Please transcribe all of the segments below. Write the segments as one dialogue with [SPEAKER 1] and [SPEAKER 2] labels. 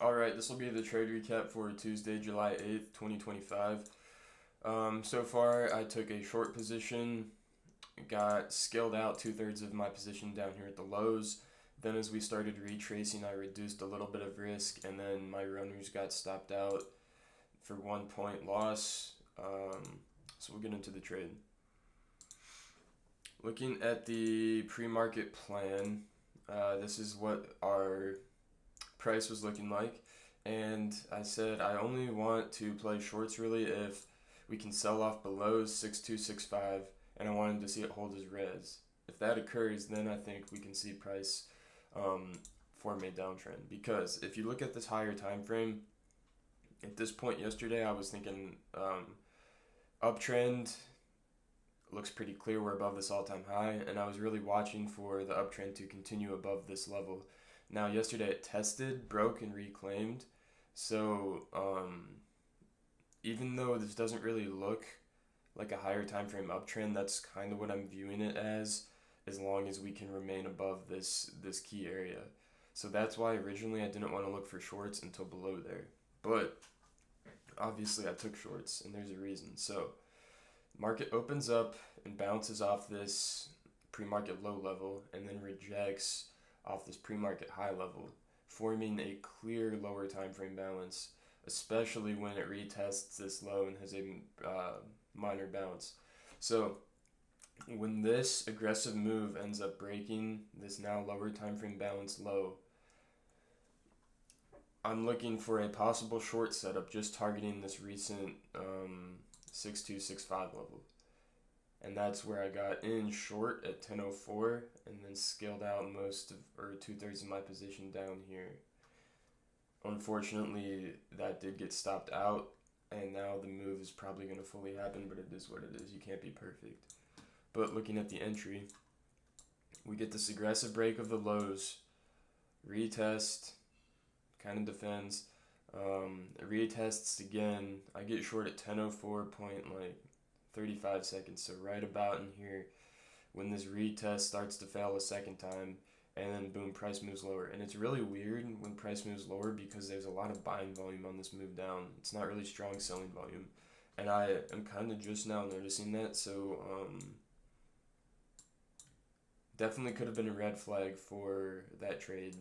[SPEAKER 1] Alright, this will be the trade recap for Tuesday, July 8th, 2025. So far, I took a short position, got scaled out two-thirds of my position down here at the lows. Then, as we started retracing, I reduced a little bit of risk, and then my runners got stopped out for 1 point loss. So, we'll get into the trade. Looking at the pre market plan, this is what our price was looking like, and I said I only want to play shorts really if we can sell off below 6265, and I wanted to see it hold as res. If that occurs, then I think we can see price form a downtrend, because if you look at this higher time frame, at this point yesterday I was thinking uptrend looks pretty clear. We're above this all-time high, and I was really watching for the uptrend to continue above this level. Now, yesterday it tested, broke, and reclaimed. So, even though this doesn't really look like a higher time frame uptrend, that's kind of what I'm viewing it as long as we can remain above this key area. So that's why originally I didn't want to look for shorts until below there. But obviously I took shorts, and there's a reason. So market opens up and bounces off this pre-market low level and then rejects off this pre-market high level, forming a clear lower time frame balance, especially when it retests this low and has a minor bounce. So when this aggressive move ends up breaking this now lower time frame balance low, I'm looking for a possible short setup, just targeting this recent 6265 level. And that's where I got in short at 10:04, and then scaled out most of, or two-thirds of my position down here. Unfortunately, that did get stopped out, and now the move is probably going to fully happen, but it is what it is. You can't be perfect. But looking at the entry, we get this aggressive break of the lows, retest, kind of defends, retests again. I get short at 10:04 35 seconds, so right about in here when this retest starts to fail a second time, and then boom, price moves lower. And it's really weird when price moves lower because there's a lot of buying volume on this move down. It's not really strong selling volume, and I am kind of just now noticing that. So definitely could have been a red flag for that trade,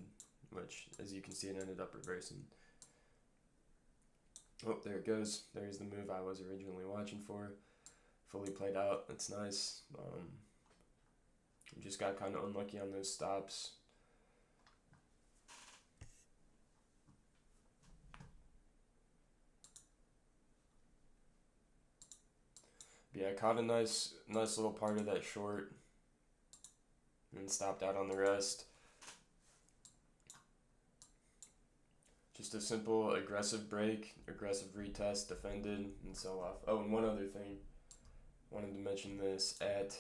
[SPEAKER 1] which, as you can see, it ended up reversing. Oh, there it goes. There's the move I was originally watching for. Fully played out. It's nice. Just got kind of unlucky on those stops. But yeah, I caught a nice little part of that short and stopped out on the rest. Just a simple aggressive break, aggressive retest, defended, and sell off. Oh, and one other thing. Wanted to mention this at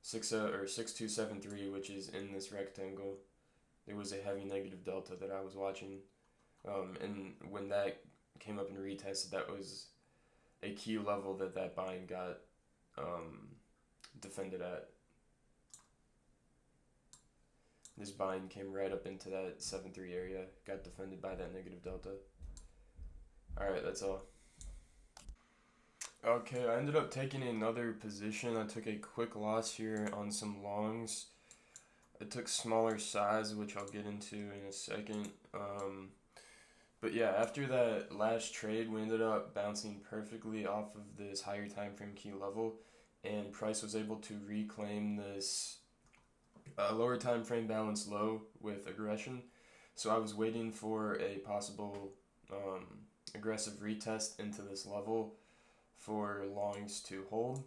[SPEAKER 1] 6273, which is in this rectangle. There was a heavy negative delta that I was watching, and when that came up and retested, that was a key level that buying got defended at. This buying came right up into that 7.3 area, got defended by that negative delta. Alright, that's all. Okay, I ended up taking another position. I took a quick loss here on some longs. I took smaller size, which I'll get into in a second. But yeah, after that last trade, we ended up bouncing perfectly off of this higher time frame key level, and price was able to reclaim this lower time frame balance low with aggression. So I was waiting for a possible aggressive retest into this level for longs to hold.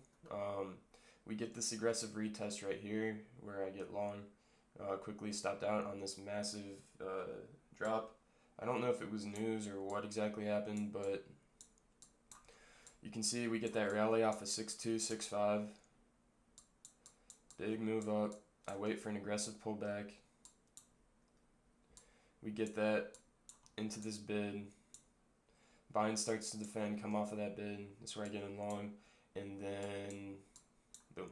[SPEAKER 1] We get this aggressive retest right here where I get long, quickly stopped out on this massive drop. I don't know if it was news or what exactly happened, but you can see we get that rally off of 6265. Big move up. I wait for an aggressive pullback. We get that into this bid. Buying starts to defend, come off of that bid. That's where I get in long. And then, boom.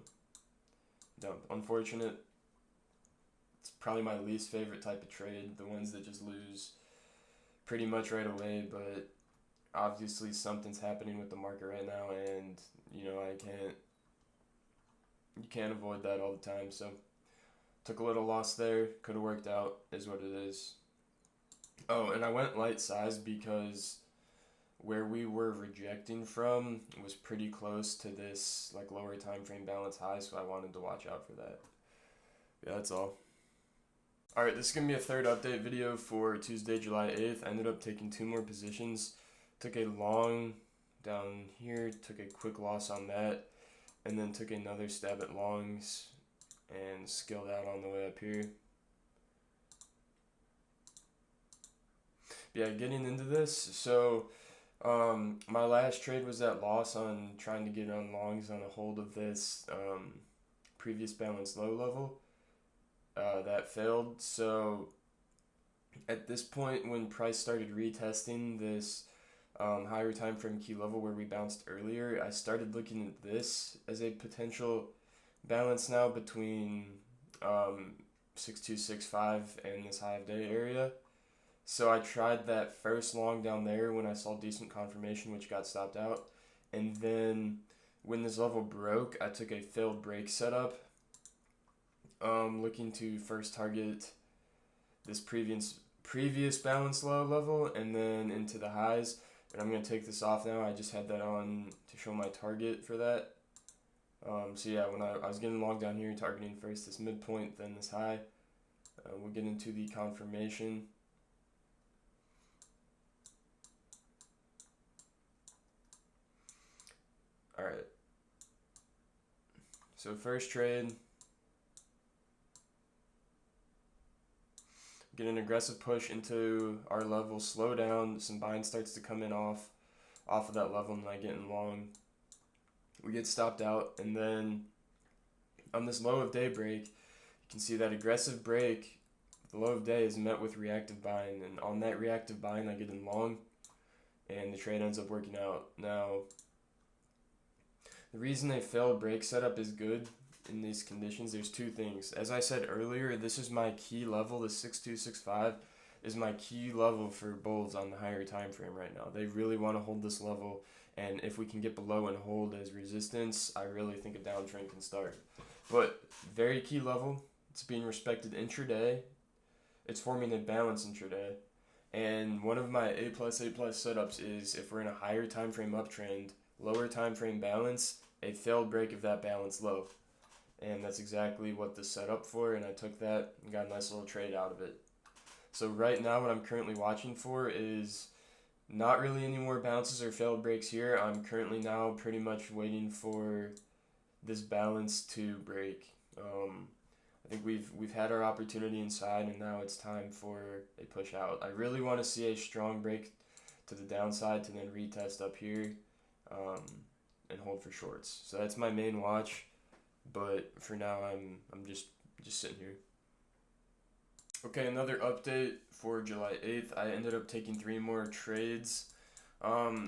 [SPEAKER 1] Dump. Unfortunate. It's probably my least favorite type of trade. The ones that just lose pretty much right away, but obviously something's happening with the market right now, and you know, you can't avoid that all the time. So took a little loss there. Could have worked out, is what it is. Oh, and I went light size because where we were rejecting from was pretty close to this like lower time frame balance high, so I wanted to watch out for that. Yeah, that's all. Alright, this is going to be a third update video for Tuesday, July 8th. I ended up taking 2 more positions. Took a long down here, took a quick loss on that, and then took another stab at longs and scaled out on the way up here. Yeah, getting into this, so my last trade was that loss on trying to get on longs on a hold of this previous balance low level. That failed. So at this point, when price started retesting this higher time frame key level where we bounced earlier, I started looking at this as a potential balance now between 6265 and this high of day area. So I tried that first long down there when I saw decent confirmation, which got stopped out. And then when this level broke, I took a failed break setup, looking to first target this previous balance low level and then into the highs. And I'm going to take this off now. I just had that on to show my target for that. So yeah, when I was getting long down here, targeting first this midpoint, then this high. We'll get into the confirmation. Alright, so first trade, get an aggressive push into our level, slow down, some buying starts to come in off of that level, and I get in long. We get stopped out, and then on this low of day break, you can see that aggressive break, the low of day is met with reactive buying, and on that reactive buying I get in long, and the trade ends up working out. Now, the reason a failed break setup is good in these conditions, there's 2 things. As I said earlier, this is my key level. The 6265 is my key level for bulls on the higher time frame right now. They really want to hold this level, and if we can get below and hold as resistance, I really think a downtrend can start. But very key level, it's being respected intraday. It's forming a balance intraday. And one of my A++ setups is if we're in a higher time frame uptrend, lower time frame balance, a failed break of that balance low. And that's exactly what this set up for, and I took that and got a nice little trade out of it. So right now what I'm currently watching for is not really any more bounces or failed breaks here. I'm currently now pretty much waiting for this balance to break. I think we've had our opportunity inside, and now it's time for a push out. I really want to see a strong break to the downside to then retest up here. And hold for shorts. So that's my main watch, but for now I'm just sitting here. Okay, another update for July 8th. I ended up taking 3 more trades.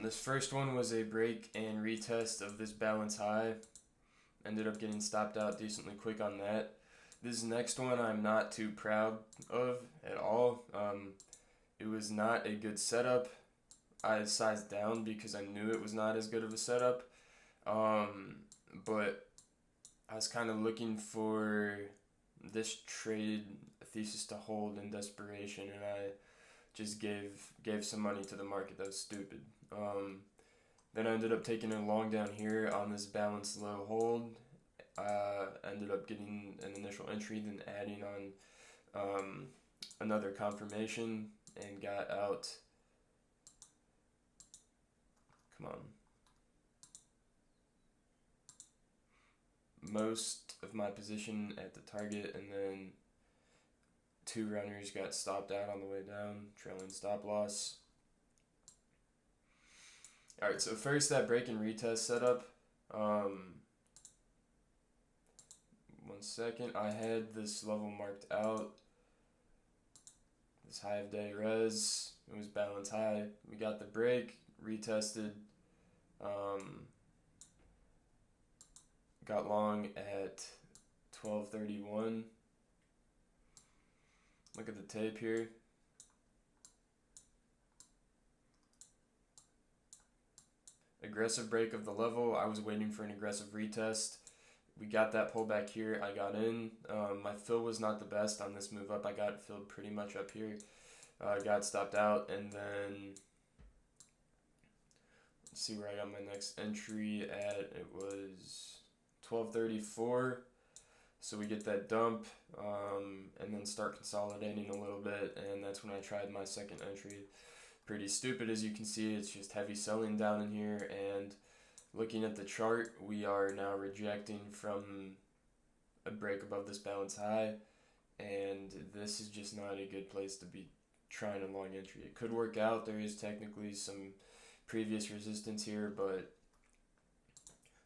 [SPEAKER 1] This first one was a break and retest of this balance high. Ended up getting stopped out decently quick on that. This next one I'm not too proud of at all. It was not a good setup. I sized down because I knew it was not as good of a setup, but I was kind of looking for this trade thesis to hold in desperation, and I just gave some money to the market. That was stupid. Then I ended up taking a long down here on this balance low hold. Ended up getting an initial entry, then adding on another confirmation, and got out. Come on. Most of my position at the target, and then 2 runners got stopped out on the way down, trailing stop loss. Alright, so first that break and retest setup. 1 second, I had this level marked out. This high of day res, it was balance high. We got the break, retested. Got long at 12:31. Look at the tape here. aggressive break of the level. I was waiting for an aggressive retest. We got that pullback here. I got in. My fill was not the best on this move up. I got filled pretty much up here. Got stopped out, and then let's see where I got my next entry at. It was 1234. So we get that dump, and then start consolidating a little bit, and that's when I tried my second entry. Pretty stupid, as you can see. It's just heavy selling down in here, and looking at the chart, we are now rejecting from a break above this balance high, and this is just not a good place to be trying a long entry. It could work out. There is technically some previous resistance here, but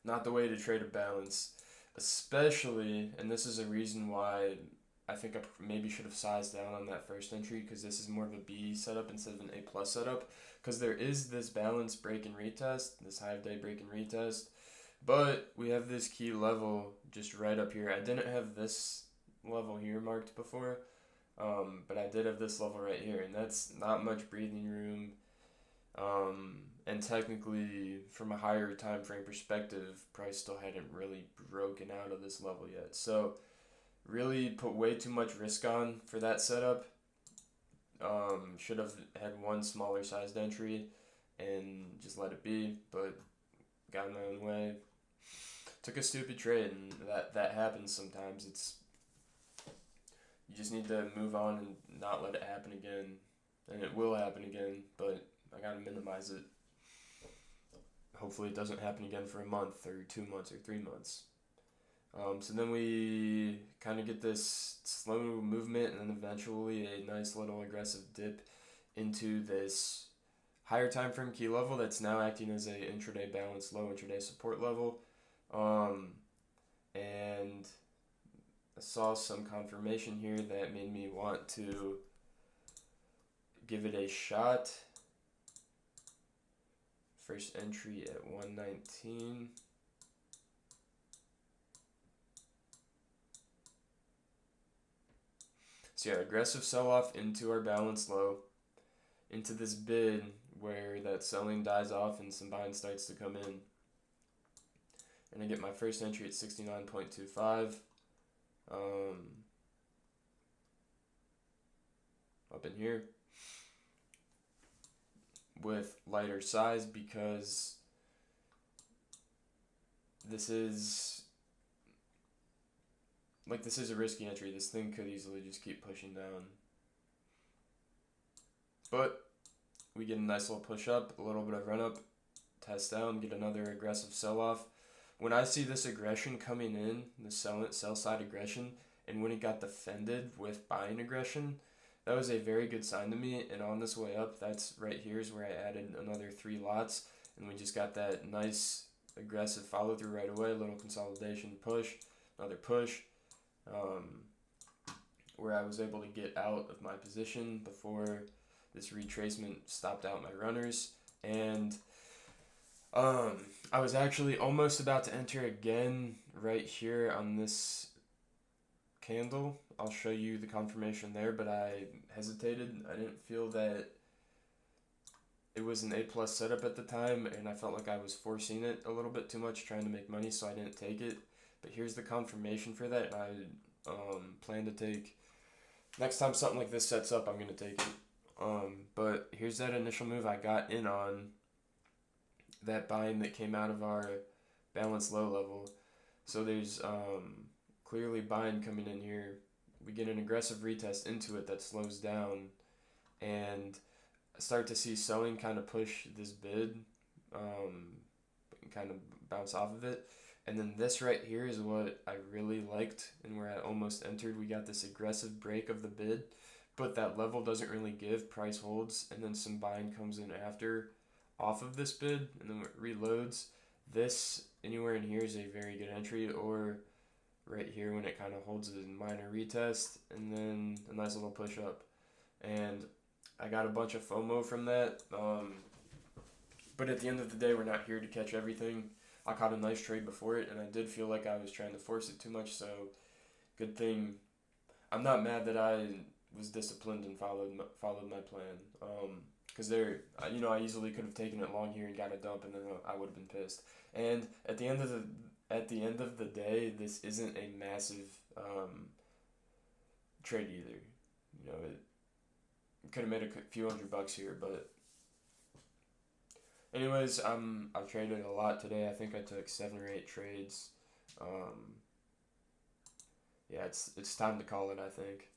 [SPEAKER 1] not the way to trade a balance. Especially, and this is a reason why I think I maybe should have sized down on that first entry, because this is more of a B setup instead of an A plus setup, because there is this balance break and retest, this high of day break and retest, but we have this key level just right up here. I didn't have this level here marked before, but I did have this level right here, and that's not much breathing room. And technically, from a higher time frame perspective, price still hadn't really broken out of this level yet. So, really put way too much risk on for that setup. Should have had one smaller sized entry and just let it be, but got in my own way. Took a stupid trade, and that happens sometimes. You just need to move on and not let it happen again, and it will happen again, but I gotta minimize it. Hopefully it doesn't happen again for a month or 2 months or 3 months. So then we kind of get this slow movement, and then eventually a nice little aggressive dip into this higher time frame key level that's now acting as a intraday balance low, intraday support level. And I saw some confirmation here that made me want to give it a shot. First entry at 119. So yeah, aggressive sell-off into our balance low, into this bid where that selling dies off and some buying starts to come in. And I get my first entry at 69.25. Up in here with lighter size, because this is a risky entry. This thing could easily just keep pushing down. But we get a nice little push up, a little bit of run up, test down, get another aggressive sell off. When I see this aggression coming in, the sell side aggression, and when it got defended with buying aggression, that was a very good sign to me. And on this way up, that's right here is where I added another 3 lots, and we just got that nice aggressive follow through right away, a little consolidation push, another push, where I was able to get out of my position before this retracement stopped out my runners. And I was actually almost about to enter again right here on this candle. I'll show you the confirmation there, but I hesitated. I didn't feel that it was an A+ setup at the time, and I felt like I was forcing it a little bit too much, trying to make money, so I didn't take it. But here's the confirmation for that, and I plan to take, next time something like this sets up, I'm going to take it. But here's that initial move I got in on, that buying that came out of our balance low level. So there's clearly buying coming in here. We get an aggressive retest into it that slows down, and I start to see selling kind of push this bid, kind of bounce off of it. And then this right here is what I really liked, and where I almost entered. We got this aggressive break of the bid, but that level doesn't really give, price holds, and then some buying comes in after off of this bid, and then it reloads. This anywhere in here is a very good entry, or right here when it kind of holds a minor retest, and then a nice little push up. And I got a bunch of FOMO from that, but at the end of the day, we're not here to catch everything. I caught a nice trade before it, and I did feel like I was trying to force it too much, so good thing. I'm not mad that I was disciplined and followed my plan. because I easily could have taken it long here and got a dump, and then I would have been pissed. And at the end of the day, this isn't a massive trade either. It could have made a few $100 here, but anyways, I've traded a lot today. I think I took 7 or 8 trades. Yeah, it's time to call it, I think.